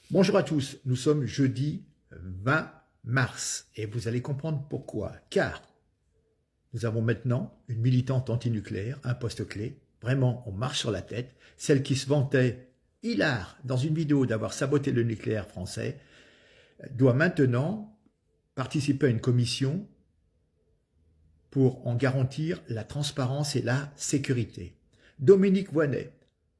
Bonjour à tous, nous sommes jeudi 20 mars et vous allez comprendre pourquoi. Car nous avons maintenant une militante antinucléaire, un poste clé. Vraiment, on marche sur la tête. Celle qui se vantait, hilar, dans une vidéo d'avoir saboté le nucléaire français, doit maintenant participer à une commission pour en garantir la transparence et la sécurité. Dominique Voynet,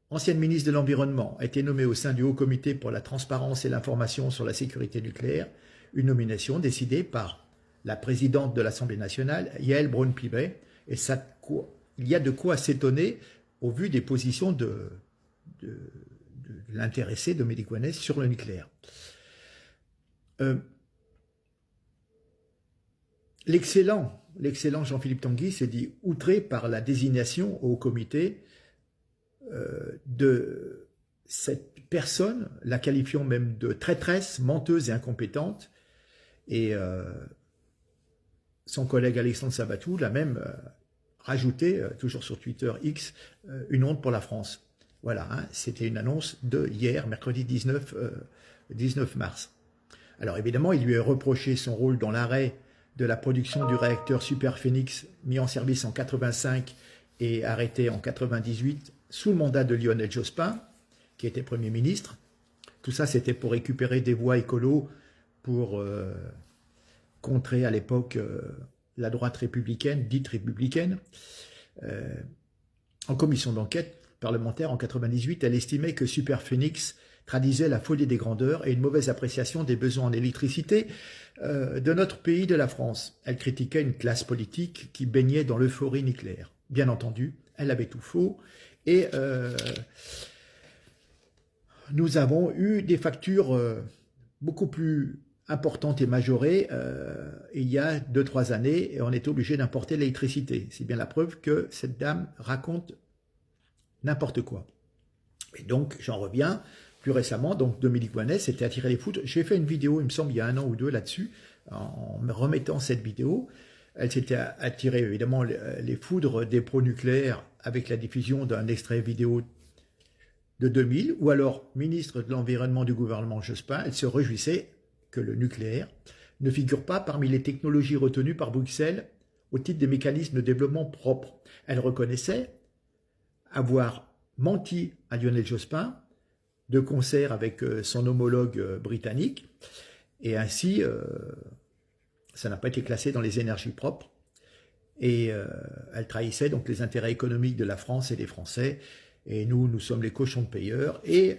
ancienne ministre de l'Environnement, a été nommée au sein du Haut Comité pour la transparence et l'information sur la sécurité nucléaire, une nomination décidée par la présidente de l'Assemblée nationale, Yaël Braun-Pivet, et il y a de quoi s'étonner au vu des positions de l'intéressé Dominique Voynet sur le nucléaire. L'excellent Jean-Philippe Tanguy s'est dit outré par la désignation au comité de cette personne, la qualifiant même de traîtresse, menteuse et incompétente. Et son collègue Alexandre Sabatou l'a même rajouté, toujours sur Twitter X, une honte pour la France. Voilà, hein, c'était une annonce de hier, mercredi 19 mars. Alors évidemment, il lui est reproché son rôle dans l'arrêt de la production du réacteur Super Phénix mis en service en 85 et arrêté en 98 sous le mandat de Lionel Jospin, qui était Premier ministre. Tout ça, c'était pour récupérer des voix écolos pour contrer à l'époque la droite républicaine, dite républicaine. En commission d'enquête parlementaire en 98, elle estimait que Super Phénix traduisait la folie des grandeurs et une mauvaise appréciation des besoins en électricité de notre pays, de la France. Elle critiquait une classe politique qui baignait dans l'euphorie nucléaire. Bien entendu, elle avait tout faux. Et nous avons eu des factures beaucoup plus importantes et majorées il y a 2-3 années, et on était obligé d'importer l'électricité. C'est bien la preuve que cette dame raconte n'importe quoi. Et donc, j'en reviens. Plus récemment, donc Dominique Voynet s'était attiré les foudres. J'ai fait une vidéo, il me semble, il y a 1 an ou 2 là-dessus, en me remettant cette vidéo. Elle s'était attirée évidemment les foudres des pro-nucléaires avec la diffusion d'un extrait vidéo de 2000, ou alors ministre de l'Environnement du gouvernement Jospin, elle se réjouissait que le nucléaire ne figure pas parmi les technologies retenues par Bruxelles au titre des mécanismes de développement propres. Elle reconnaissait avoir menti à Lionel Jospin de concert avec son homologue britannique, et ainsi ça n'a pas été classé dans les énergies propres, et elle trahissait donc les intérêts économiques de la France et des Français, et nous sommes les cochons de payeurs. Et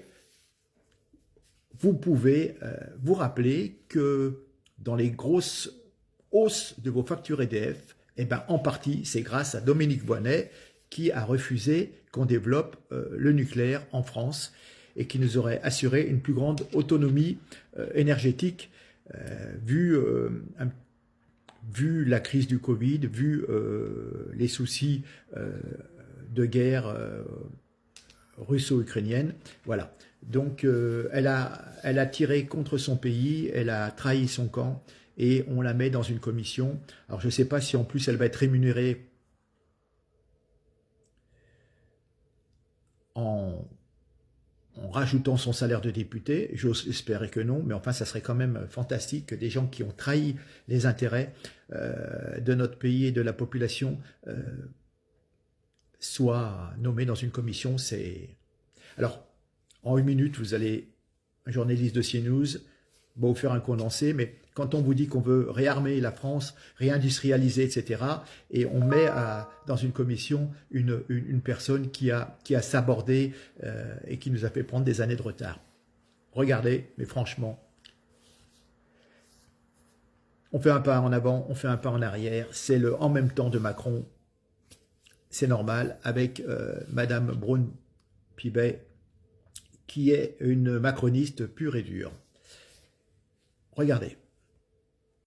vous pouvez vous rappeler que dans les grosses hausses de vos factures EDF, eh ben, en partie c'est grâce à Dominique Voynet qui a refusé qu'on développe le nucléaire en France, et qui nous aurait assuré une plus grande autonomie énergétique, vu la crise du Covid, vu les soucis de guerre russo-ukrainienne. Voilà. Donc elle a tiré contre son pays, elle a trahi son camp, et on la met dans une commission. Alors je ne sais pas si en plus elle va être rémunérée en rajoutant son salaire de député. J'ose espérer que non, mais enfin ça serait quand même fantastique que des gens qui ont trahi les intérêts de notre pays et de la population soient nommés dans une commission. Alors, en 1 minute, vous allez, un journaliste de CNews, va vous faire un condensé, mais quand on vous dit qu'on veut réarmer la France, réindustrialiser, etc., et on met dans une commission une personne qui a sabordé et qui nous a fait prendre des années de retard. Regardez, mais franchement, on fait un pas en avant, on fait un pas en arrière, c'est le en même temps de Macron, c'est normal, avec Madame Braun-Pivet, qui est une macroniste pure et dure. Regardez.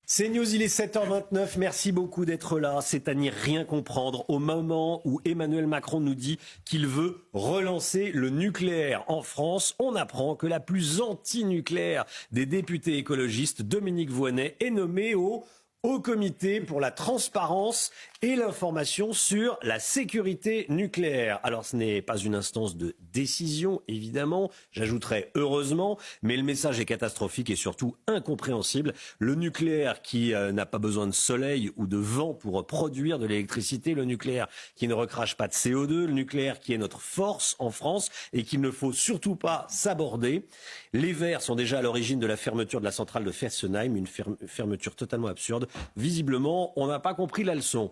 CNews, il est 7h29, merci beaucoup d'être là. C'est à n'y rien comprendre au moment où Emmanuel Macron nous dit qu'il veut relancer le nucléaire en France. On apprend que la plus anti-nucléaire des députés écologistes, Dominique Voynet, est nommée au Haut Comité pour la transparence et l'information sur la sécurité nucléaire. Alors ce n'est pas une instance de décision, évidemment, j'ajouterais heureusement, mais le message est catastrophique et surtout incompréhensible. Le nucléaire qui n'a pas besoin de soleil ou de vent pour produire de l'électricité, le nucléaire qui ne recrache pas de CO2, le nucléaire qui est notre force en France et qu'il ne faut surtout pas s'aborder. Les Verts sont déjà à l'origine de la fermeture de la centrale de Fessenheim, une fermeture totalement absurde. Visiblement, on n'a pas compris la leçon.